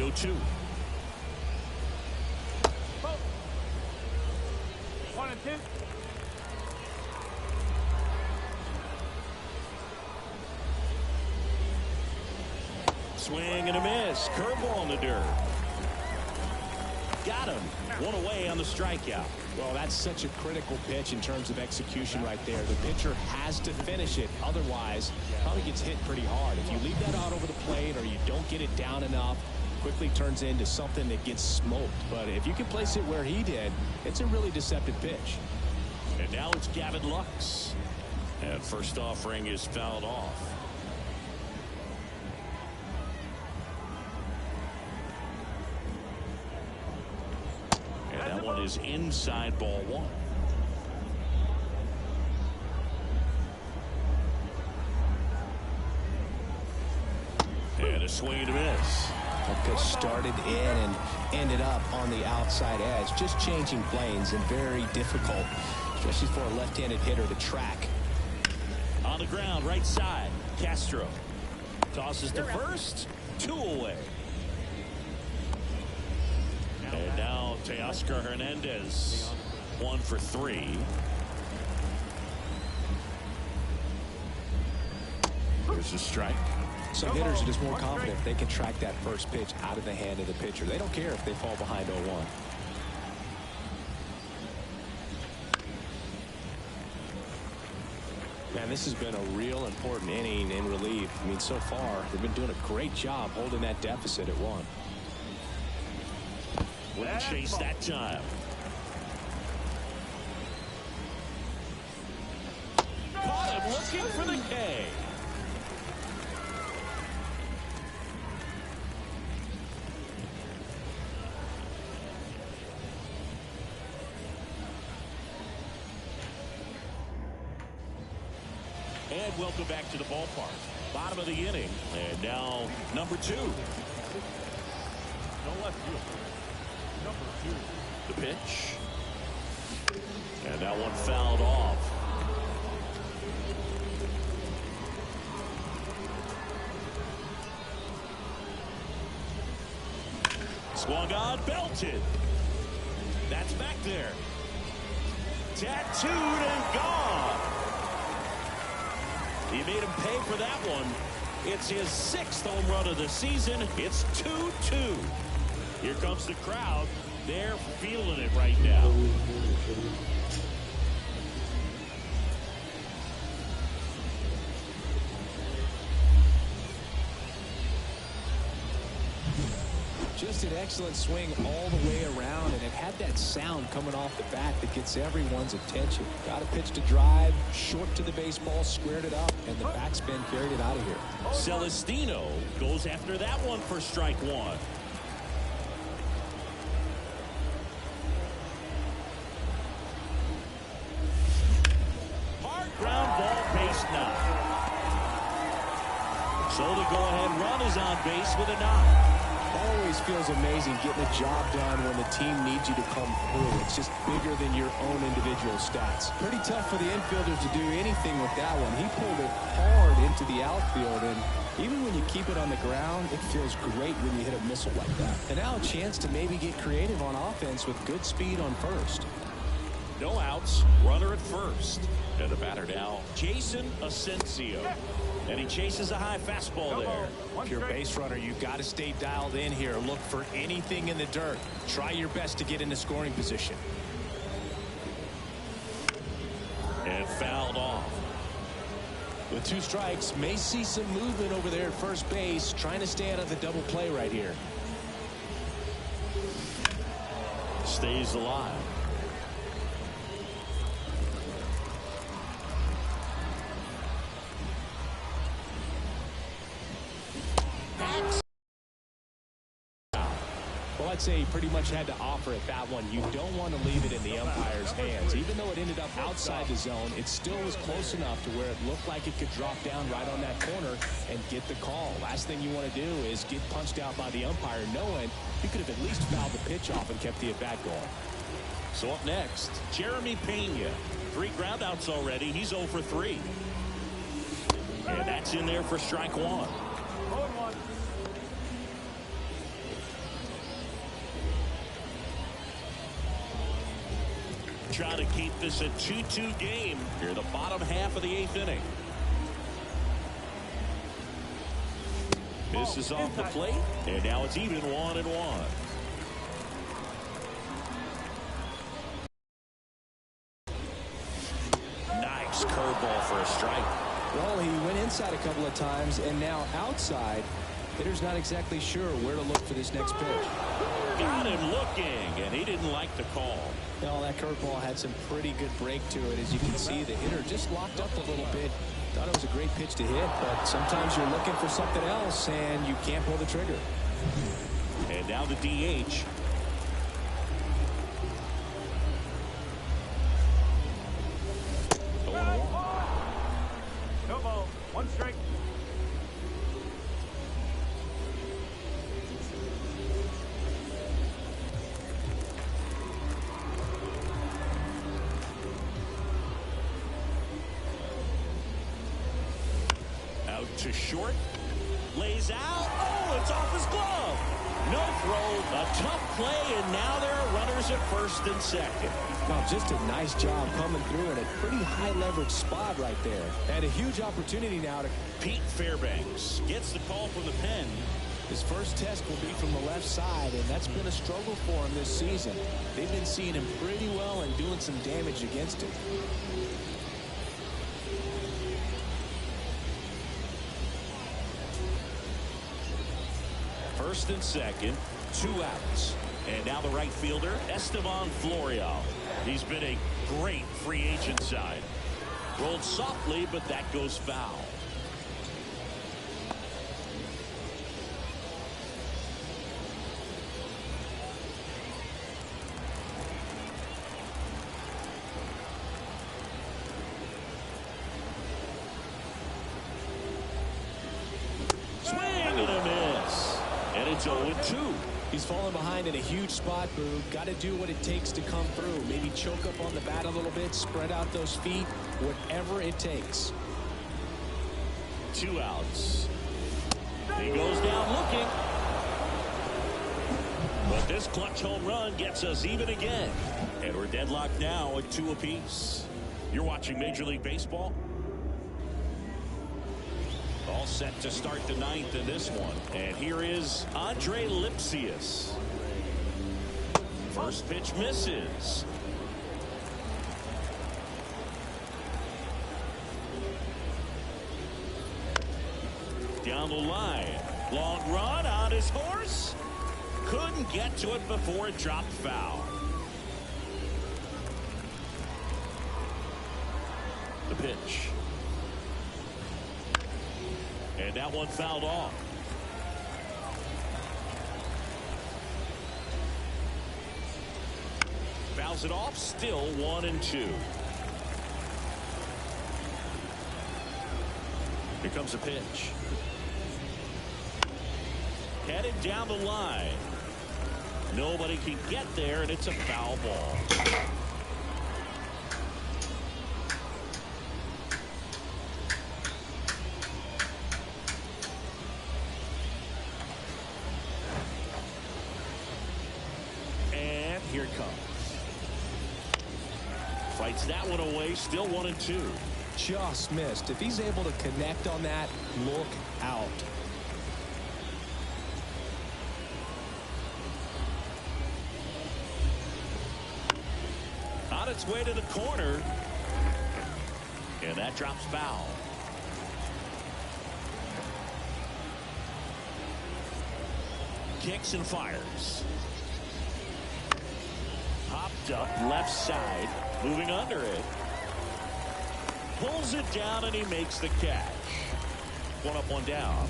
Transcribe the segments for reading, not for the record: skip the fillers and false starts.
0-2. 1-2. Swing and a miss. Curveball in the dirt. Got him. One away on the strikeout. Well, that's such a critical pitch in terms of execution right there. The pitcher has to finish it. Otherwise, probably gets hit pretty hard. If you leave that out over the plate or you don't get it down enough, quickly turns into something that gets smoked. But if you can place it where he did, it's a really deceptive pitch. And now it's Gavin Lux. And first offering is fouled off. Is inside ball one. And a swing and a miss. That pitch started in and ended up on the outside edge. Just changing planes and very difficult, especially for a left-handed hitter to track. On the ground, right side. Castro tosses to first. 2 away. And now Teoscar Hernandez, 1 for 3. Here's a strike. Some hitters are just more confident if they can track that first pitch out of the hand of the pitcher. They don't care if they fall behind 0-1. Man, this has been a real important inning in relief. I mean, so far, they've been doing a great job holding that deficit at 1. Wouldn't chase that time. Caught him looking for the K. And welcome back to the ballpark. Bottom of the inning. And now number 2. No left field. Number 2. The pitch. And that one fouled off. Swung on, belted. That's back there. Tattooed and gone. He made him pay for that one. It's his 6th home run of the season. It's 2-2. Here comes the crowd. They're feeling it right now. Just an excellent swing all the way around, and it had that sound coming off the bat that gets everyone's attention. Got a pitch to drive, short to the baseball, squared it up, and the backspin carried it out of here. Celestino goes after that one for strike 1. Hard ground ball, base knock. So the go-ahead run is on base with a knock. Always feels amazing getting a job done when the team needs you to come through. It's just bigger than your own individual stats. Pretty tough for the infielders to do anything with that one. He pulled it hard into the outfield, and even when you keep it on the ground, it feels great when you hit a missile like that. And now a chance to maybe get creative on offense with good speed on first. No outs, runner at first. And the batter now, Jason Asensio. And he chases a high fastball there. If you're a base runner, you've got to stay dialed in here. Look for anything in the dirt. Try your best to get into scoring position. And fouled off. With 2 strikes, may see some movement over there at first base, trying to stay out of the double play right here. Stays alive. Well, I'd say he pretty much had to offer at that one. You don't want to leave it in the umpire's hands. Even though it ended up outside the zone, it still was close enough to where it looked like it could drop down right on that corner and get the call. Last thing you want to do is get punched out by the umpire knowing you could have at least fouled the pitch off and kept the at-bat going. So up next, Jeremy Pena. 3 groundouts already. He's 0 for 3. And that's in there for strike 1. trying to keep this a 2-2 game here, the bottom half of the 8th inning. This is off the plate, and now it's even 1-1. Nice curveball for a strike. Well, he went inside a couple of times, and now outside. Hitter's not exactly sure where to look for this next pitch. Got him looking, and he didn't like the call. Well, that curveball had some pretty good break to it. As you can see, the hitter just locked up a little bit. Thought it was a great pitch to hit, but sometimes you're looking for something else, and you can't pull the trigger. And now the DH. No ball. 1 strike. To short, lays out. Oh, it's off his glove. No throw, a tough play, and now there are runners at first and second. Well, just a nice job coming through in a pretty high leverage spot right there. And a huge opportunity now to... Pete Fairbanks gets the call from the pen. His first test will be from the left side, and that's been a struggle for him this season. They've been seeing him pretty well and doing some damage against him. First and second, 2 outs. And now the right fielder, Esteban Florial. He's been a great free agent side. Rolled softly, but that goes foul. It's 0-2. He's fallen behind in a huge spot, Boo. Got to do what it takes to come through. Maybe choke up on the bat a little bit, spread out those feet, whatever it takes. 2 outs. He goes down looking. But this clutch home run gets us even again. And we're deadlocked now at 2 apiece. You're watching Major League Baseball. All set to start the 9th in this one. And here is Andre Lipsius. First pitch misses. Down the line. Long run on his horse. Couldn't get to it before it dropped foul. The pitch. And that one fouled off. Fouls it off, still 1-2. Here comes a pitch. Headed down the line. Nobody can get there, and it's a foul ball. Here it comes. Fights that one away, still 1-2. Just missed. If he's able to connect on that, look out. On its way to the corner. And that drops foul. Kicks and fires. Popped up left side, moving under it. Pulls it down and he makes the catch. 1 up, 1 down.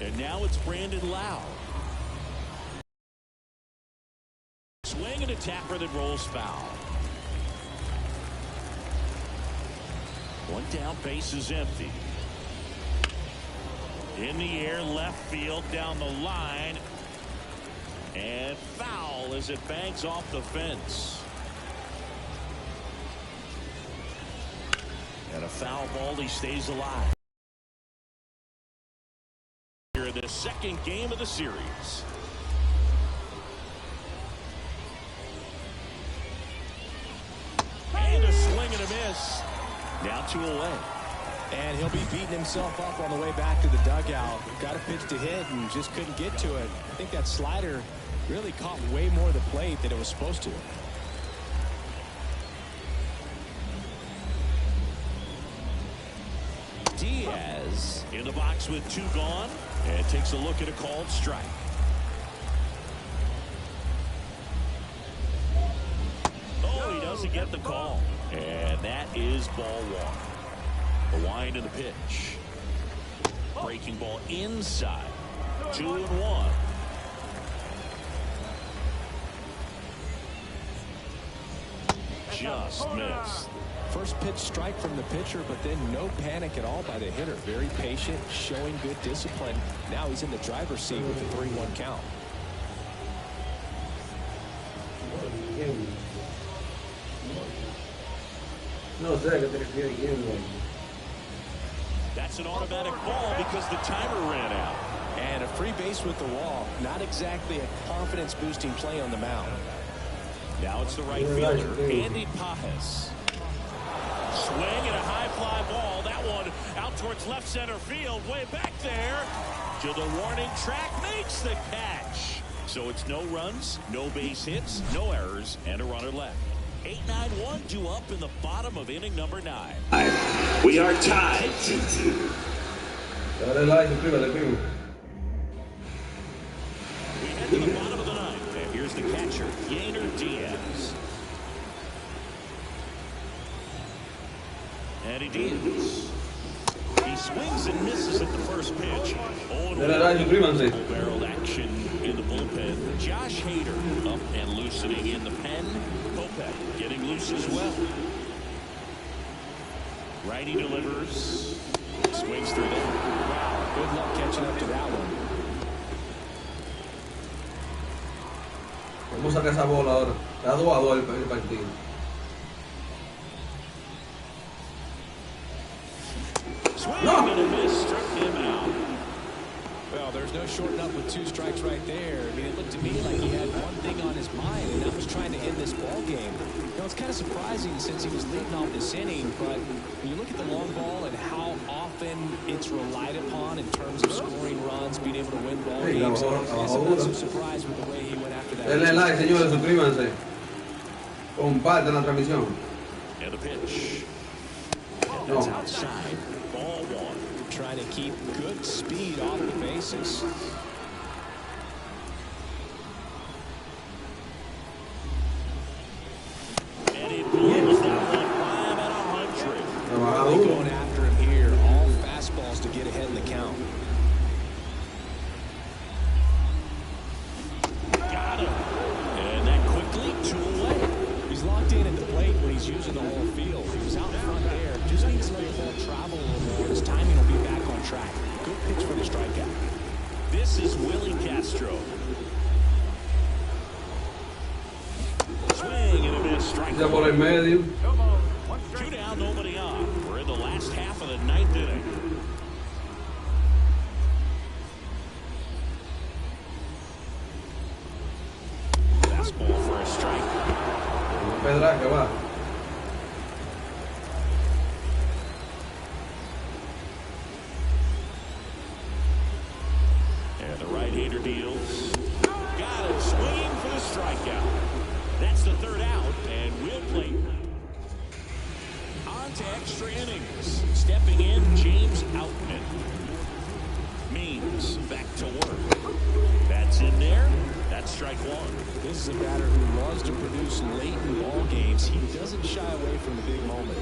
And now it's Brandon Lau. Swing and a tapper that rolls foul. 1 down, base is empty. In the air, left field, down the line. And foul as it bangs off the fence. And a foul ball, he stays alive. Here in the 2nd game of the series. a miss. Now 2 away. And he'll be beating himself up on the way back to the dugout. Got a pitch to hit and just couldn't get to it. I think that slider really caught way more of the plate than it was supposed to. Diaz in the box with 2 gone and takes a look at a called strike. Oh, he doesn't get the call. And that is ball 1. The wind of the pitch. Breaking ball inside. 2-1. Just missed. First pitch strike from the pitcher, but then no panic at all by the hitter. Very patient, showing good discipline. Now he's in the driver's seat with the 3-1 count. That's an automatic ball because the timer ran out. And a free base with the wall. Not exactly a confidence-boosting play on the mound. Now it's the right fielder, Andy Pajas. Swing and a high fly ball. That one out towards left center field. Way back there to the warning track. Makes the catch. So it's no runs, no base hits, no errors, and a runner left. 8-9-1 due up in the bottom of inning number 9. We are tied 2-2. We head to the bottom of the 9th. And here's the catcher, Diaz. Eddie Diaz. He swings and misses at the first pitch. Barreled action in the bullpen. Josh Hader up and loosening in the pen. Kopech getting loose as well. Righty delivers. Swings through there. Wow, good luck catching up to that one. Vamos a sacar esa bola ahora. Está 2-2 el partido. Swing and a miss. Struck him out. Well, there's no shorting up with 2 strikes right there. I mean, it looked to me like he had one thing on his mind, and that was trying to end this ball game. You know, it's kind of surprising since he was leading off this inning, but when you look at the long ball and how often it's relied upon in terms of scoring runs, being able to win ball games, I'm not so surprised with the way he went after that. Denle like, señores, suscríbanse. Compartan la transmisión. And the pitch. No. That's outside. Ball 1. Trying to keep good speed off the bases. And he blows that one by about 100. Really going after him here. All fastballs to get ahead in the count. Got him. And that quickly 2 away. He's locked in at the plate when he's using the whole field. He was out in front there. Just needs to let the ball travel a little more. His timing will be back on track. Good pitch for the strikeout. This is Willie Castro. Swing and a miss. Strike. Ya por el medio. 2 down, nobody on. We're in the last half of the 9th inning. Fastball for a strike. Pedra que va. And the right-hander deals. Got it. Swinging for the strikeout. That's the 3rd out, and we'll play on to extra innings. Stepping in, James Outman. Means back to work. That's in there. That's strike 1. This is a batter who loves to produce late in ball games. He doesn't shy away from the big moment.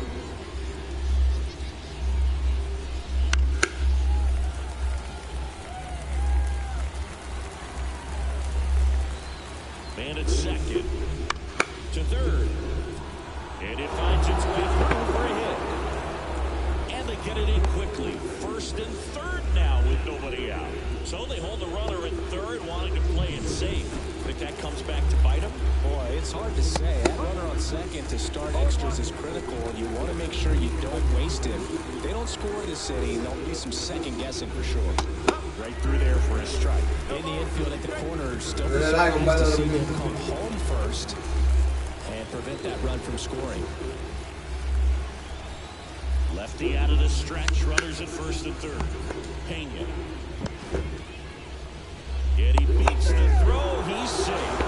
Man at second to 3rd. And it finds its way through for a hit. And they get it in quickly. 1st and 3rd now with nobody out. So they hold the runner at 3rd, wanting to play it safe. Think that comes back to bite him? Boy, it's hard to say. That runner on second to start extras is critical, and you want to make sure you don't waste him. If they don't score this inning, there'll be some second guessing for sure. Right through there for a strike. In the infield at the corner, still needs to see him come home first and prevent that run from scoring. Lefty out of the stretch. Runners at first and third. Pena. Yet he beats the throw. He's safe.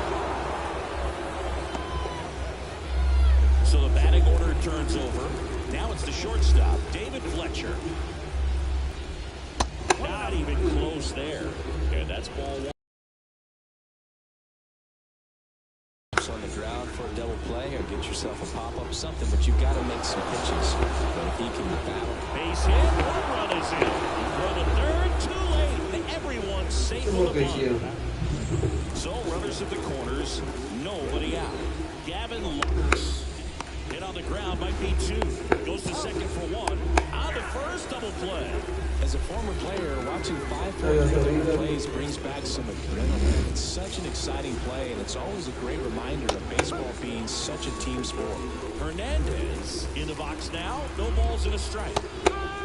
So the batting order turns over. Now it's the shortstop, David Fletcher. Not even close there. And that's ball one. On the ground for a double play or get yourself a pop-up something, but you've got to make some pitches. But if he can battle. Base hit, one run is in. For the third, too late. Everyone's safe on the bunt. So runners at the corners, nobody out. Gavin Lux. Hit on the ground, might be two. Goes to second for one. On to first, double play. As a former player, watching 5 different plays brings back some adrenaline. It's such an exciting play, and it's always a great reminder of baseball being such a team sport. Hernandez in the box now. No balls and a strike.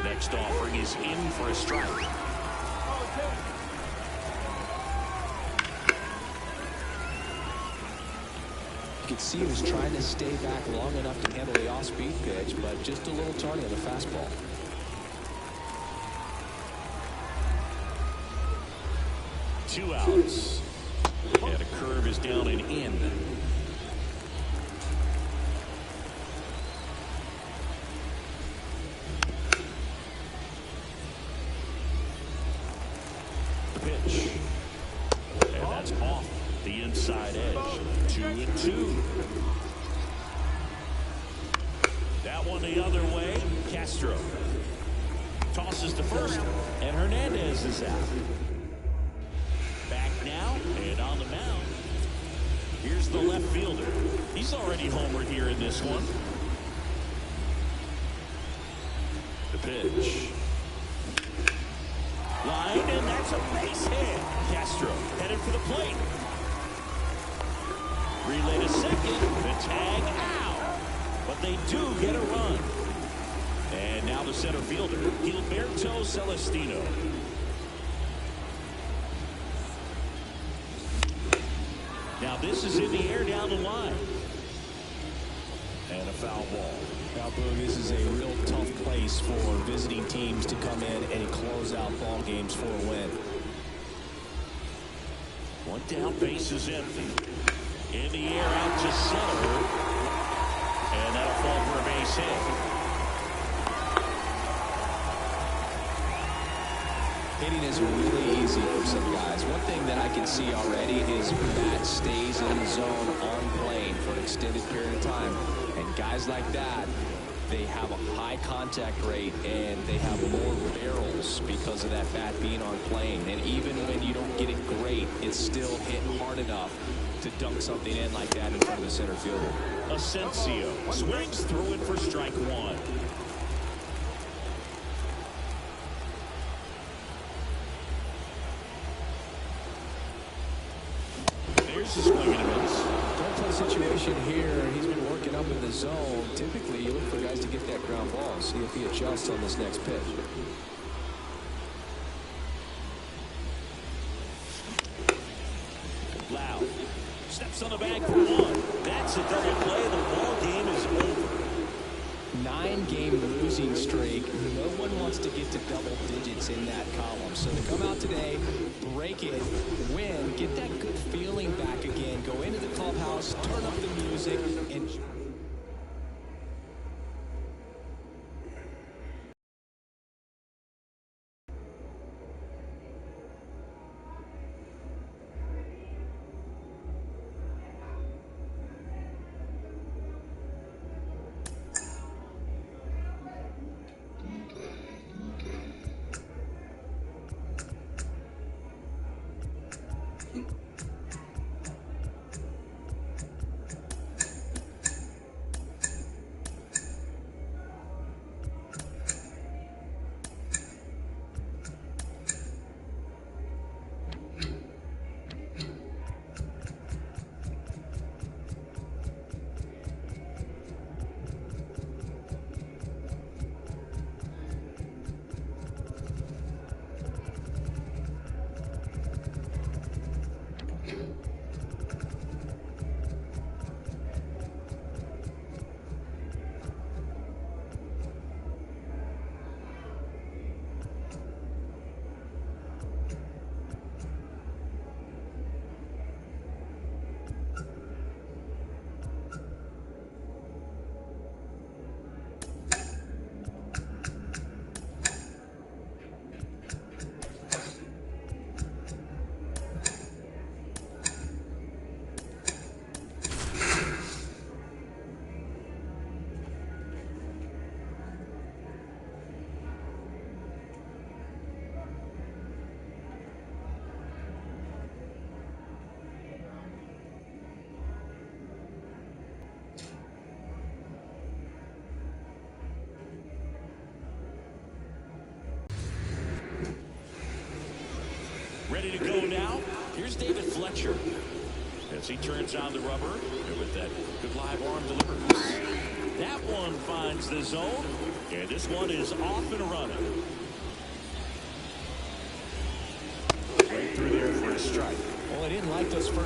Next offering is in for a strike. You could see he was trying to stay back long enough to handle the off-speed pitch, but just a little tardy on the fastball. Two outs. And a curve is down and in. The pitch. And that's off the inside edge. 2-2. That one the other way. Castro tosses to first, and Hernandez is out. Back now, and on the mound, here's the left fielder. He's already homered here in this one. The pitch. Line, and that's a base hit. Castro headed for the plate. Relay to second. The tag out. But they do get a run. And now the center fielder, Gilberto Celestino. Now this is in the air down the line. And a foul ball. Now, Boog, this is a real tough place for visiting teams to come in and close out ball games for a win. One down, base is empty. In the air out to center. And that'll fall for a base hit. Hitting is really easy for some guys. One thing that I can see already is bat stays in the zone on plane for an extended period of time. And guys like that, they have a high contact rate and they have more barrels because of that bat being on plane. And even when you don't get it great, it's still hit hard enough to dunk something in like that in front of the center fielder. Asensio swings through it for strike one. There's the swing and a miss. Don't play situation here. He's been working up in the zone. Typically, you look for guys to get that ground ball. See if he adjusts on this next pitch. Loud steps on the bag for one. That's a double play. The ball game is over. 9-game losing streak. No one wants to get to double digits in that column. So to come out today, break it, win, get that good feeling back again, go into the clubhouse, turn up the music, and ready to go now. Here's David Fletcher as he turns on the rubber and with that good live arm delivers. That one finds the zone, and this one is off and running. Right through there for a strike. Well, I didn't like those first